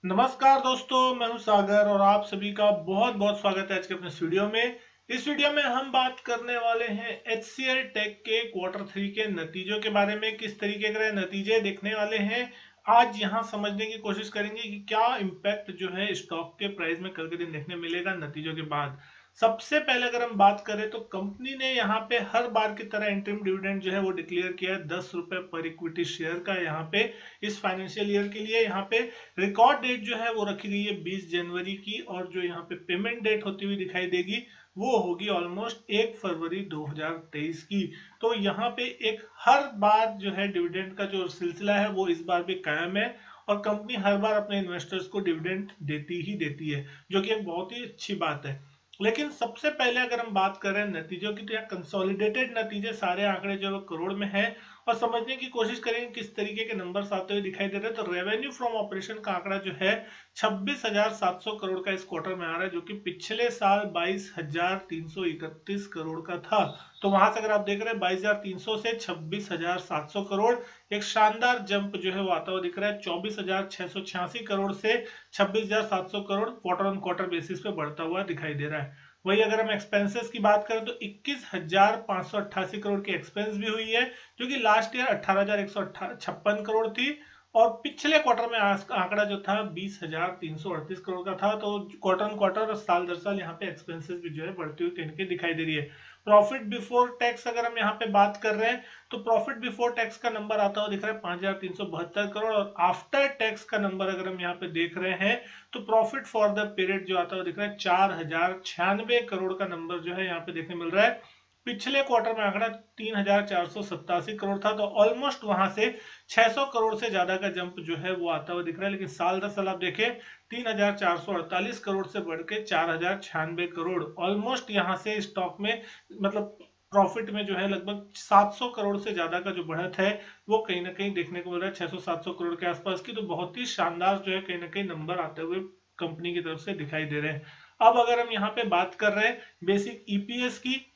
नमस्कार दोस्तों, मैं हूं सागर और आप सभी का बहुत बहुत स्वागत है आज के अपने इस वीडियो में। इस वीडियो में हम बात करने वाले हैं HCL टेक के क्वार्टर 3 के नतीजों के बारे में। किस तरीके के नतीजे देखने वाले हैं आज यहां समझने की कोशिश करेंगे कि क्या इम्पैक्ट जो है स्टॉक के प्राइस में कल के दिन देखने मिलेगा नतीजों के बाद। सबसे पहले अगर हम बात करें तो कंपनी ने यहाँ पे हर बार की तरह इंटरिम डिविडेंड जो है वो डिक्लेयर किया है 10 रुपए पर इक्विटी शेयर का। यहाँ पे इस फाइनेंशियल ईयर के लिए यहाँ पे रिकॉर्ड डेट जो है वो रखी गई है 20 जनवरी की, और जो यहाँ पे पेमेंट डेट होती हुई दिखाई देगी वो होगी ऑलमोस्ट 1 फरवरी 2023 की। तो यहाँ पे एक हर बार जो है डिविडेंड का जो सिलसिला है वो इस बार भी कायम है, और कंपनी हर बार अपने इन्वेस्टर्स को डिविडेंड देती ही देती है, जो कि एक बहुत ही अच्छी बात है। लेकिन सबसे पहले अगर हम बात करें नतीजों की, तो यहाँ कंसोलिडेटेड नतीजे सारे आंकड़े जो करोड़ में है, और समझने की कोशिश करेंगे किस तरीके के नंबर्स आते हुए दिखाई दे रहे हैं। तो रेवेन्यू फ्रॉम ऑपरेशन का आंकड़ा जो है 26,700 करोड़ का इस क्वार्टर में आ रहा है, जो कि पिछले साल 22,331 करोड़ का था। तो वहां से अगर आप देख रहे हैं 22,300 से 26,700 करोड़, एक शानदार जंप जो है वो आता हुआ दिख रहा है। 24,686 करोड़ से 26,700 crore quarter on quarter basis पे बढ़ता हुआ दिखाई दे रहा है। वही अगर हम एक्सपेंसेस की बात करें तो 21,588 करोड़ की एक्सपेंस भी हुई है, जो कि लास्ट ईयर 18,156 करोड़ थी, और पिछले क्वार्टर में आंकड़ा जो था 20,338 करोड़ का था। तो क्वार्टर ऑन क्वार्टर और साल दर साल यहाँ पे एक्सपेंसेस भी जो है बढ़ती हुई दिखाई दे रही है। प्रॉफिट बिफोर टैक्स अगर हम यहाँ पे बात कर रहे हैं तो प्रॉफिट बिफोर टैक्स का नंबर आता हुआ दिख रहा है 5,372 करोड़, और आफ्टर टैक्स का नंबर अगर हम यहाँ पे देख रहे हैं तो प्रॉफिट फॉर द पीरियड जो आता हुआ दिख रहा है 4,096 करोड़ का नंबर जो है यहाँ पे देखने मिल रहा है। पिछले क्वार्टर में आंकड़ा 3,487 करोड़ था, तो ऑलमोस्ट वहां से 600 करोड़ से ज्यादा का जंप जो है वो आता हुआ दिख रहा है। लेकिन साल दर साल आप देखें 3,448 करोड़ से बढ़ के 4,096 करोड़, ऑलमोस्ट यहाँ से स्टॉक में मतलब प्रॉफिट में जो है लगभग 700 करोड़ से ज्यादा का जो बढ़त है वो कहीं ना कहीं देखने को मिल रहा है, 600-700 करोड़ के आसपास की। तो बहुत ही शानदार जो है कहीं ना कहीं नंबर आते हुए कंपनी की तरफ से दिखाई दे रहे हैं। अब अगर हम यहाँ पे बात कर रहे हैं बेसिक ईपीएस की,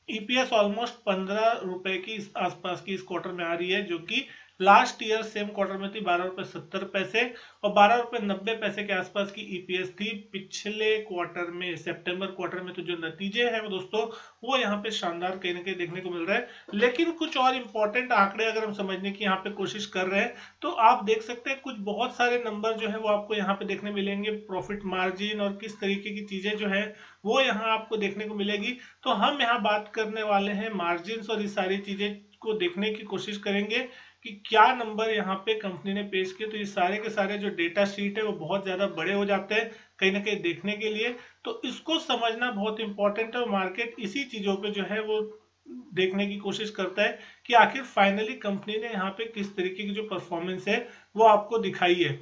ईपीएस ऑलमोस्ट 15 रुपए की आसपास की इस क्वार्टर में आ रही है, जो कि लास्ट ईयर सेम क्वार्टर में थी 12 रुपए 70 पैसे, और 12 रुपए 90 पैसे के आसपास की ईपीएस थी पिछले क्वार्टर में, सितंबर क्वार्टर में। तो जो नतीजे हैं वो दोस्तों वो यहाँ पे शानदार कहीं ना कहीं देखने को मिल रहा है। लेकिन कुछ और इंपॉर्टेंट आंकड़े अगर हम समझने की यहाँ पे कोशिश कर रहे हैं तो आप देख सकते हैं कुछ बहुत सारे नंबर जो है वो आपको यहाँ पे देखने मिलेंगे। प्रॉफिट मार्जिन और किस तरीके की चीजें जो है वो यहाँ आपको देखने को मिलेगी। तो हम यहाँ बात करने वाले हैं मार्जिन, और ये सारी चीजें को देखने की कोशिश करेंगे कि क्या नंबर यहाँ पे कंपनी ने पेश किए। तो ये सारे के सारे जो डेटा शीट है वो बहुत ज्यादा बड़े हो जाते हैं कहीं ना कहीं देखने के लिए, तो इसको समझना बहुत इंपॉर्टेंट है। और मार्केट इसी चीजों पे जो है वो देखने की कोशिश करता है कि आखिर फाइनली कंपनी ने यहाँ पे किस तरीके की जो परफॉर्मेंस है वो आपको दिखाई है।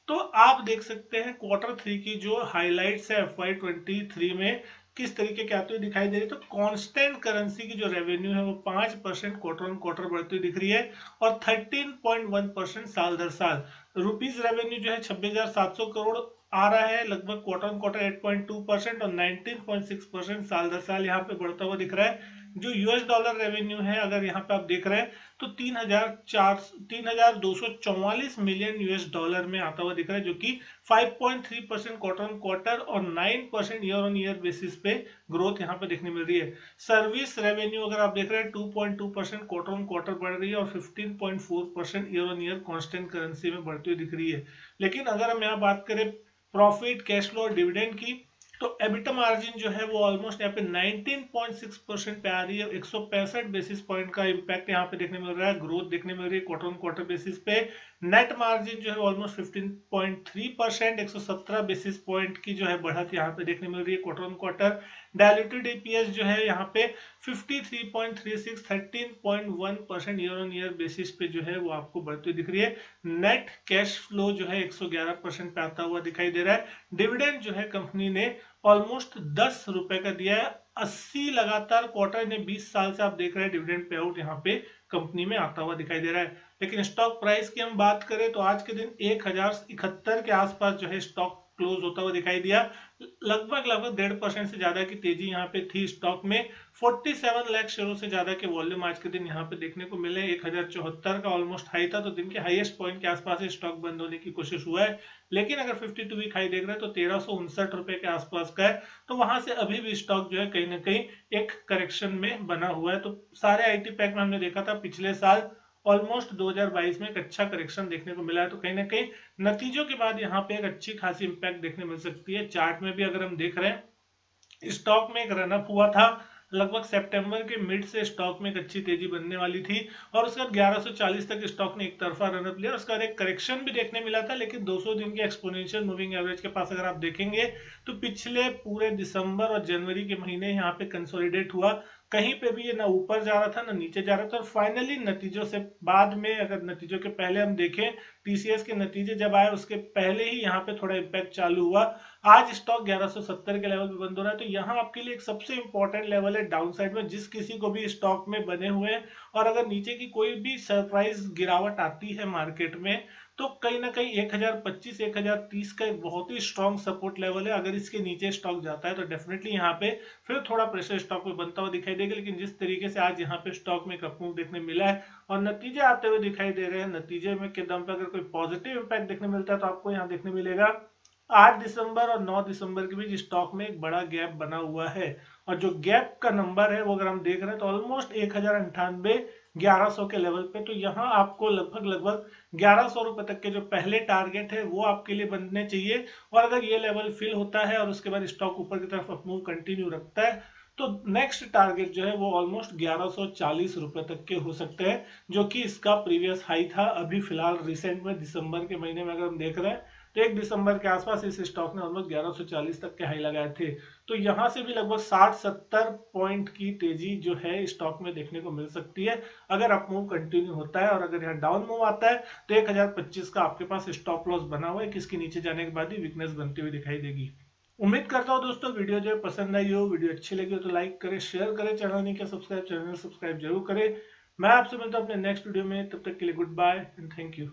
तो आप देख सकते हैं क्वार्टर 3 की जो हाइलाइट्स है FY23 में किस तरीके के आते हुए दिखाई दे रही है। तो कांस्टेंट करेंसी की जो रेवेन्यू है वो 5% क्वार्टर ऑन क्वार्टर बढ़ती हुई दिख रही है, और 13.1% साल दर साल। रुपीज रेवेन्यू जो है 26,700 करोड़ आ रहा है, लगभग क्वार्टर ऑन क्वार्टर 8.2% और 19.6% साल दर साल यहाँ पे बढ़ता हुआ दिख रहा है। जो यूएस डॉलर रेवेन्यू है अगर यहाँ पे आप देख रहे हैं तो 3,244 मिलियन यूएस डॉलर में आता हुआ दिख रहा है, जो कि 5.3% क्वार्टर ऑन क्वार्टर और 9% ईयर ऑन ईयर बेसिस पे ग्रोथ यहाँ पे देखने मिल रही है। सर्विस रेवेन्यू अगर आप देख रहे हैं 2.2% क्वार्टर ऑन क्वार्टर बढ़ रही है, और 15.4% year on year constant currency में बढ़ती हुई दिख रही है। लेकिन अगर हम यहाँ बात करें प्रॉफिट, कैश फ्लो और डिविडेंड की, तो एबिटा मार्जिन जो है वो ऑलमोस्ट यहाँ पे 19.6% पे आ रही है। 165 बेसिस पॉइंट का इम्पैक्ट यहाँ पे देखने मिल रहा है, ग्रोथ देखने मिल रही है क्वार्टर ऑन क्वार्टर बेसिस पे। नेट मार्जिन जो है ऑलमोस्ट 15.3%, 117 बेसिस पॉइंट की जो है बढ़त यहाँ पे देखने मिल रही है quarter on quarter. Diluted EPS जो है यहाँ पे 53.36, 13.1% ईयर ऑन ईयर बेसिस पे जो है वो आपको बढ़ती दिख रही है। नेट कैश फ्लो जो है 111% पे आता हुआ दिखाई दे रहा है। डिविडेंड जो है कंपनी ने ऑलमोस्ट 10 रुपए का दिया है। 80 लगातार क्वार्टर ने 20 साल से आप देख रहे हैं डिविडेंड पे आउट यहाँ पे कंपनी में आता हुआ दिखाई दे रहा है। लेकिन स्टॉक प्राइस की हम बात करें तो आज के दिन 1,071 के आसपास जो है स्टॉक क्लोज होता हुआ दिखाई दिया। लगभग 1.5% से ज्यादा की तेजी यहाँ पे थी स्टॉक में। 47 लाख शेयरों से ज्यादा के वॉल्यूम आज के दिन यहाँ पे देखने को मिले। 1074 का ऑलमोस्ट हाई था, तो दिन के हाईएस्ट पॉइंट के आसपास स्टॉक बंद होने की कोशिश हुआ है। लेकिन अगर 52 वीक हाई देख रहे हैं तो 1359 रुपए के आसपास का है, तो वहां से अभी भी स्टॉक जो है कहीं ना कहीं एक करेक्शन में बना हुआ है। तो सारे आईटी पैक में हमने देखा था पिछले साल ऑलमोस्ट 2022 में एक अच्छा करेक्शन देखने को मिला है, तो कहीं ना कहीं नतीजों के बाद यहाँ पे एक अच्छी खासी इंपैक्ट देखने मिल सकती है। चार्ट में भी अगर हम देख रहे हैं, स्टॉक में एक रनअप हुआ था, लगभग सितंबर के मिड से स्टॉक में एक अच्छी तेजी बनने वाली थी, और उसके बाद 1140 तक स्टॉक ने एक तरफा रनअप लिया। उसके बाद एक करेक्शन भी देखने मिला था, लेकिन 200 दिन के एक्सपोनेंशियल मूविंग एवरेज के पास अगर आप देखेंगे तो पिछले पूरे दिसंबर और जनवरी के महीने यहाँ पे कंसोलिडेट हुआ। कहीं पे भी ये ना ऊपर जा रहा था ना नीचे जा रहा था, और फाइनली नतीजों से बाद में, अगर नतीजों के पहले हम देखें, टीसीएस के नतीजे जब आए उसके पहले ही यहाँ पे थोड़ा इम्पैक्ट चालू हुआ। आज स्टॉक 1170 के लेवल पे बंद हो रहा है, तो यहाँ आपके लिए एक सबसे इंपॉर्टेंट लेवल है डाउन साइड में। जिस किसी को भी स्टॉक में बने हुए हैं और अगर नीचे की कोई भी सरप्राइज गिरावट आती है मार्केट में, तो कहीं ना कहीं 1025 1030 का एक बहुत ही स्ट्रॉन्ग सपोर्ट लेवल है। अगर इसके नीचे स्टॉक जाता है तो डेफिनेटली यहाँ पे फिर थोड़ा प्रेशर स्टॉक में बनता हुआ दिखाई देगा। लेकिन जिस तरीके से आज यहाँ पे स्टॉक में एक अपमूव देखने मिला है और नतीजे आते हुए दिखाई दे रहे हैं, नतीजे में के दम पे अगर कोई पॉजिटिव इंपैक्ट देखने मिलता है तो आपको यहाँ देखने मिलेगा 8 दिसंबर और 9 दिसंबर के बीच स्टॉक में एक बड़ा गैप बना हुआ है। और जो गैप का नंबर है वो अगर हम देख रहे हैं तो ऑलमोस्ट 1098 1100 के लेवल पे, तो यहाँ आपको लगभग 1100 रुपए तक के जो पहले टारगेट है वो आपके लिए बनने चाहिए। और अगर ये लेवल फिल होता है और उसके बाद स्टॉक ऊपर की तरफ अपमूव कंटिन्यू रखता है, तो नेक्स्ट टारगेट जो है वो ऑलमोस्ट 1140 रुपए तक के हो सकते हैं, जो कि इसका प्रीवियस हाई था। अभी फिलहाल रिसेंट में दिसंबर के महीने में अगर हम देख रहे हैं तो 1 दिसंबर के आसपास इस स्टॉक ने ऑलमोस्ट 1140 तक के हाई लगाए थे। तो यहां से भी लगभग 60-70 पॉइंट की तेजी जो है स्टॉक में देखने को मिल सकती है अगर अपमूव कंटिन्यू होता है। और अगर यहाँ डाउन मूव आता है तो 1025 का आपके पास स्टॉप लॉस बना हुआ है, किसके नीचे जाने के बाद ही वीकनेस बनती हुई दिखाई देगी। उम्मीद करता हूँ दोस्तों वीडियो जो पसंद आई हो, वीडियो अच्छी लगी हो तो लाइक करें, शेयर करें, चैनल नहीं किया सब्सक्राइब, चैनल सब्सक्राइब जरूर करें। मैं आपसे मिलता हूँ अपने नेक्स्ट वीडियो में, तब तक के लिए goodbye and thank you.